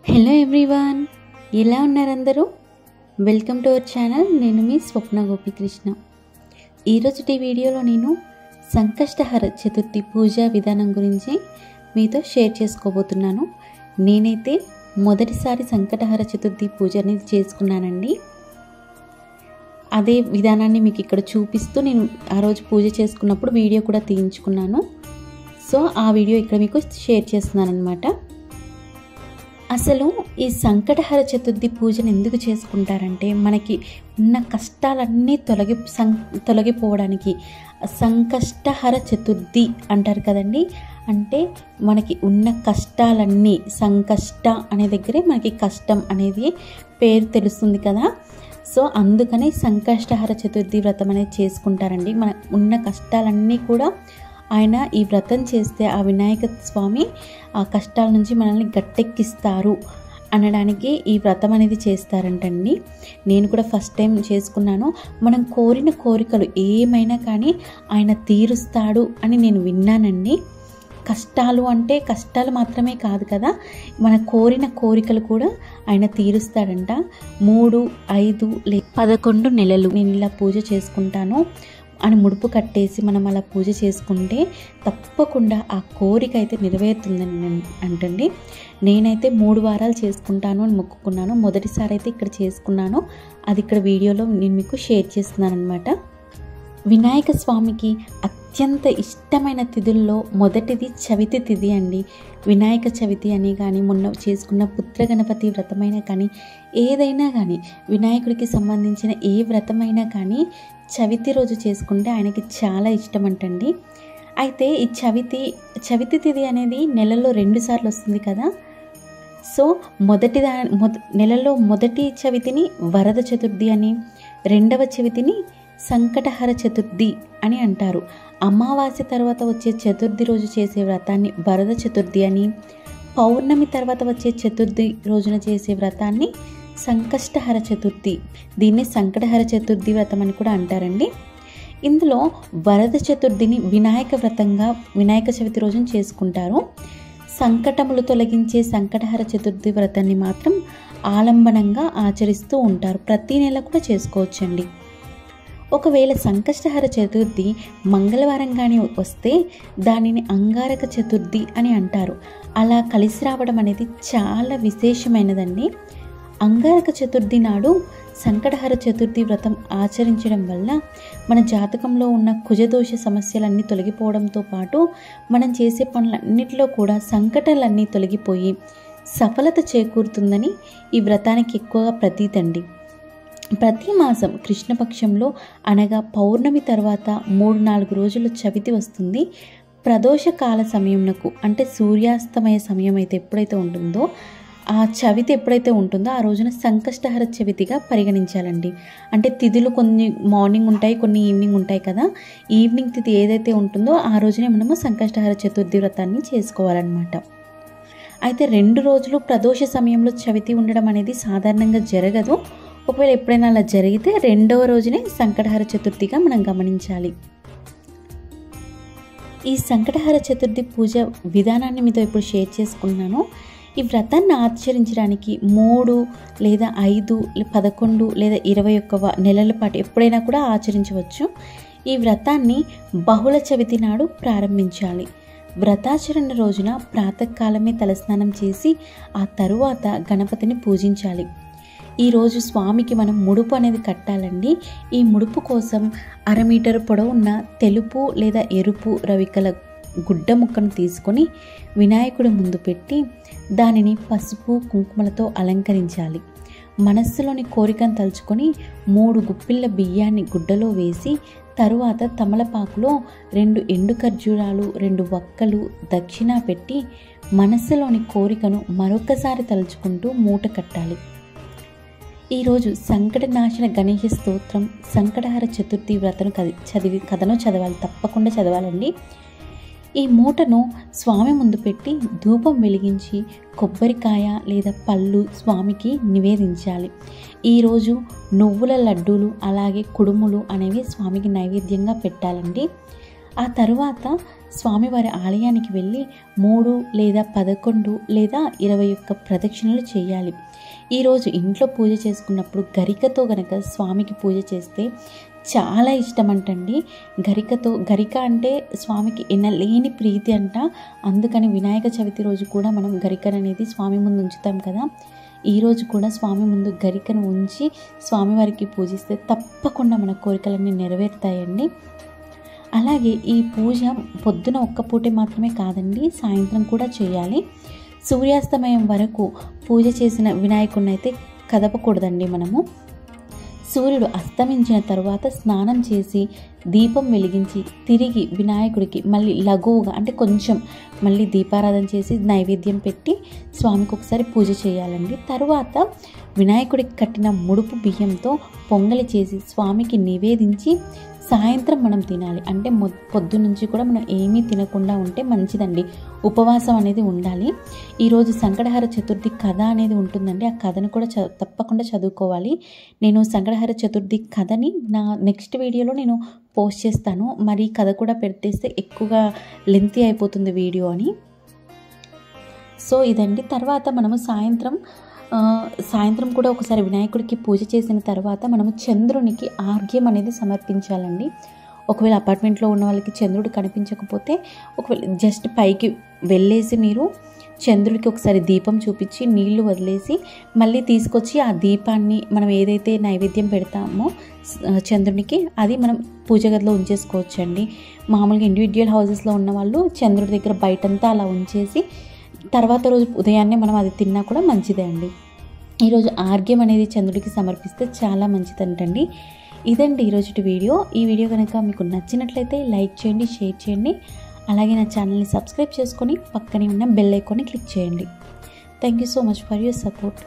Hello everyone, ఎలా ఉన్నారు అందరూ? Welcome to our channel. నేను మీ స్వప్న గోపికృష్ణ. ఈరోజు వీడియోలో నేను సంకష్టహర చతుర్థి పూజా విధానం గురించి మీతో షేర్ చేసుకోబోతున్నాను. నేనైతే మొదటిసారి సంకటహర చతుర్థి పూజ అనేది చేసుకున్నానండి. అదే విధానాన్ని మీకు ఇక్కడ చూపిస్తూ నేను ఆ రోజు పూజ చేసుకున్నప్పుడు వీడియో కూడా తీయించుకున్నాను. సో ఆ వీడియో ఇక్కడ మీకు షేర్ చేస్తున్నాను అనమాట. అసలు ఈ సంకటహర చతుర్థి పూజను ఎందుకు చేసుకుంటారంటే, మనకి ఉన్న కష్టాలన్నీ తొలగిపోవడానికి సంకష్టహర చతుర్థి అంటారు కదండి. అంటే మనకి ఉన్న కష్టాలన్నీ, సంకష్ట అనే దగ్గరే మనకి కష్టం అనేది పేరు తెలుస్తుంది కదా. సో అందుకని సంకష్టహర చతుర్థి వ్రతం అనేది చేసుకుంటారండి. మన ఉన్న కష్టాలన్నీ కూడా ఆయన ఈ వ్రతం చేస్తే ఆ వినాయక స్వామి ఆ కష్టాల నుంచి మనల్ని గట్టెక్కిస్తారు అనడానికి ఈ వ్రతం అనేది చేస్తారంటండి. నేను కూడా ఫస్ట్ టైం చేసుకున్నాను. మనం కోరిన కోరికలు ఏమైనా కానీ ఆయన తీరుస్తాడు అని నేను విన్నానండి. కష్టాలు అంటే కష్టాలు మాత్రమే కాదు కదా, మన కోరిన కోరికలు కూడా ఆయన తీరుస్తాడంట. 3, 5, 11 నెలలు నేను ఇలా పూజ చేసుకుంటాను అని ముడుపు కట్టేసి మనం అలా పూజ చేసుకుంటే తప్పకుండా ఆ కోరిక అయితే నెరవేరుతుందని అంటండి. నేనైతే 3 వారాలు చేసుకుంటాను అని మొక్కుకున్నాను. మొదటిసారి అయితే ఇక్కడ చేసుకున్నాను. అది ఇక్కడ వీడియోలో నేను మీకు షేర్ చేస్తున్నాను అనమాట. వినాయక స్వామికి అత్యంత ఇష్టమైన తిథుల్లో మొదటిది చవితి తిథి అండి. వినాయక చవితి అని కానీ, మొన్న చేసుకున్న పుత్ర గణపతి వ్రతమైనా కానీ, ఏదైనా కానీ వినాయకుడికి సంబంధించిన ఏ వ్రతమైనా కానీ చవితి రోజు చేసుకుంటే ఆయనకి చాలా ఇష్టం అంటండి. అయితే ఈ చవితి తిథి అనేది నెలలో 2 సార్లు వస్తుంది కదా. సో నెలలో మొదటి చవితిని వరద చతుర్థి అని, రెండవ చవితిని సంకటహర చతుర్థి అని అంటారు. అమావాస్య తర్వాత వచ్చే చతుర్థి రోజు చేసే వ్రతాన్ని వరద చతుర్థి అని, పౌర్ణమి తర్వాత వచ్చే చతుర్థి రోజున చేసే వ్రతాన్ని సంకష్టహర చతుర్థి, దీన్ని సంకటహర చతుర్థి వ్రతం అని కూడా అంటారండి. ఇందులో వరద చతుర్థిని వినాయక వ్రతంగా వినాయక చవితి రోజున చేసుకుంటారు. సంకటములు తొలగించే సంకటహర చతుర్థి వ్రతాన్ని మాత్రం ఆలంబనంగా ఆచరిస్తూ ఉంటారు. ప్రతి నెల కూడా చేసుకోవచ్చండి. ఒకవేళ సంకష్టహర చతుర్థి మంగళవారంగానే వస్తే దానిని అంగారక చతుర్థి అని అంటారు. అలా కలిసి రావడం అనేది చాలా విశేషమైనదండి. అంగారక చతుర్థి నాడు సంకటహర చతుర్థి వ్రతం ఆచరించడం వల్ల మన జాతకంలో ఉన్న కుజదోష సమస్యలన్నీ తొలగిపోవడంతో పాటు మనం చేసే పనులన్నిటిలో కూడా సంకటాలన్నీ తొలగిపోయి సఫలత చేకూరుతుందని ఈ వ్రతానికి ఎక్కువగా ప్రతీతండి. ప్రతి మాసం కృష్ణపక్షంలో అనగా పౌర్ణమి తర్వాత 3-4 రోజుల చవితి వస్తుంది. ప్రదోష కాల సమయంకు అంటే సూర్యాస్తమయ సమయం అయితే ఎప్పుడైతే ఉంటుందో, ఆ చవితి ఎప్పుడైతే ఉంటుందో ఆ రోజున సంకష్టహర చవితిగా పరిగణించాలండి. అంటే తిథులు కొన్ని మార్నింగ్ ఉంటాయి, కొన్ని ఈవినింగ్ ఉంటాయి కదా. ఈవినింగ్ తిథి ఏదైతే ఉంటుందో ఆ రోజునే మనము సంకష్టహర చతుర్థి వ్రతాన్ని చేసుకోవాలన్నమాట. అయితే 2 రోజులు ప్రదోష సమయంలో చవితి ఉండడం అనేది సాధారణంగా జరగదు. ఒకవేళ ఎప్పుడైనా అలా జరిగితే 2వ రోజునే సంకటహర చతుర్థిగా మనం గమనించాలి. ఈ సంకటహర చతుర్థి పూజ విధానాన్ని మీతో ఇప్పుడు షేర్ చేసుకున్నాను. ఈ వ్రతాన్ని ఆచరించడానికి 3 లేదా 5, 11 లేదా 21 నెలల పాటు ఎప్పుడైనా కూడా ఆచరించవచ్చు. ఈ వ్రతాన్ని బహుళ చవితి నాడు ప్రారంభించాలి. వ్రతాచరణ రోజున ప్రాతకాలమే తలస్నానం చేసి ఆ తరువాత గణపతిని పూజించాలి. ఈరోజు స్వామికి మనం ముడుపు అనేది కట్టాలండి. ఈ ముడుపు కోసం 1/2 మీటర్ పొడవున్న తెలుపు లేదా ఎరుపు రవికల గుడ్డ ముక్కను తీసుకొని వినాయకుడి ముందు పెట్టి దానిని పసుపు కుంకుమలతో అలంకరించాలి. మనస్సులోని కోరికను తలుచుకొని 3 గుప్పిళ్ళ బియ్యాన్ని గుడ్డలో వేసి తరువాత తమలపాకులో 2 ఎండు ఖర్జూరాలు, 2 వక్కలు దక్షిణ పెట్టి మనస్సులోని కోరికను మరొకసారి తలుచుకుంటూ మూట కట్టాలి. ఈరోజు సంకటనాశన గణేశ స్తోత్రం, సంకటహర చతుర్థి వ్రతను కథను చదవాలి, తప్పకుండా చదవాలండి. ఈ మూటను స్వామి ముందు పెట్టి ధూపం వెలిగించి కొబ్బరికాయ లేదా పళ్ళు స్వామికి నివేదించాలి. ఈరోజు నువ్వుల లడ్డూలు అలాగే కుడుములు అనేవి స్వామికి నైవేద్యంగా పెట్టాలండి. ఆ తరువాత స్వామివారి ఆలయానికి వెళ్ళి 3 లేదా 11 లేదా 21 ప్రదక్షిణలు చేయాలి. ఈరోజు ఇంట్లో పూజ చేసుకున్నప్పుడు గరికతో గనక స్వామికి పూజ చేస్తే చాలా ఇష్టమంటండి. గరిక అంటే స్వామికి ఎనలేని ప్రీతి అంట. అందుకని వినాయక చవితి రోజు కూడా మనం గరికను అనేది స్వామి ముందు ఉంచుతాం కదా. ఈరోజు కూడా స్వామి ముందు గరికను ఉంచి స్వామివారికి పూజిస్తే తప్పకుండా మన కోరికలన్నీ నెరవేరుతాయండి. అలాగే ఈ పూజ పొద్దున ఒక్క పూటే మాత్రమే కాదండి, సాయంత్రం కూడా చేయాలి. సూర్యాస్తమయం వరకు పూజ చేసిన వినాయకుడిని అయితే కదపకూడదండి మనము. సూర్యుడు అస్తమించిన తర్వాత స్నానం చేసి దీపం వెలిగించి తిరిగి వినాయకుడికి మళ్ళీ లఘువుగా అంటే కొంచెం మళ్ళీ దీపారాధన చేసి నైవేద్యం పెట్టి స్వామికి ఒకసారి పూజ చేయాలండి. తర్వాత వినాయకుడికి కట్టిన ముడుపు బియ్యంతో పొంగలి చేసి స్వామికి నివేదించి సాయంత్రం మనం తినాలి. అంటే పొద్దునుంచి కూడా మనం ఏమీ తినకుండా ఉంటే మంచిదండి. ఉపవాసం అనేది ఉండాలి. ఈరోజు సంకటహర చతుర్థి కథ అనేది ఉంటుందండి. ఆ కథను కూడా తప్పకుండా చదువుకోవాలి. నేను సంకటహర చతుర్థి కథని నా నెక్స్ట్ వీడియోలో నేను పోస్ట్ చేస్తాను. మరి కథ కూడా పెట్టేస్తే ఎక్కువగా లెంతీ అయిపోతుంది వీడియో అని. సో ఇదండి. తర్వాత మనము సాయంత్రం కూడా ఒకసారి వినాయకుడికి పూజ చేసిన తర్వాత మనము చంద్రునికి ఆర్ఘ్యం అనేది సమర్పించాలండి. ఒకవేళ అపార్ట్మెంట్లో ఉన్న వాళ్ళకి చంద్రుడు కనిపించకపోతే ఒకవేళ జస్ట్ పైకి వెళ్ళేసి మీరు చంద్రుడికి ఒకసారి దీపం చూపించి నీళ్లు వదిలేసి మళ్ళీ తీసుకొచ్చి ఆ దీపాన్ని మనం ఏదైతే నైవేద్యం పెడతామో చంద్రునికి అది మనం పూజ గదిలో ఉంచేసుకోవచ్చండి. మామూలుగా ఇండివిజువల్ హౌసెస్లో ఉన్న వాళ్ళు చంద్రుడి దగ్గర బయటంతా అలా ఉంచేసి తర్వాత రోజు ఉదయాన్నే మనం అది తిన్నా కూడా మంచిదే అండి. ఈరోజు ఆర్ఘ్యం అనేది చంద్రుడికి సమర్పిస్తే చాలా మంచిదంటండి. ఇదండి ఈరోజు వీడియో. ఈ వీడియో కనుక మీకు నచ్చినట్లయితే లైక్ చేయండి, షేర్ చేయండి. అలాగే నా ఛానల్ని సబ్స్క్రైబ్ చేసుకొని పక్కనే ఉన్న బెల్ ఐకాన్ని క్లిక్ చేయండి. Thank you so much for your support.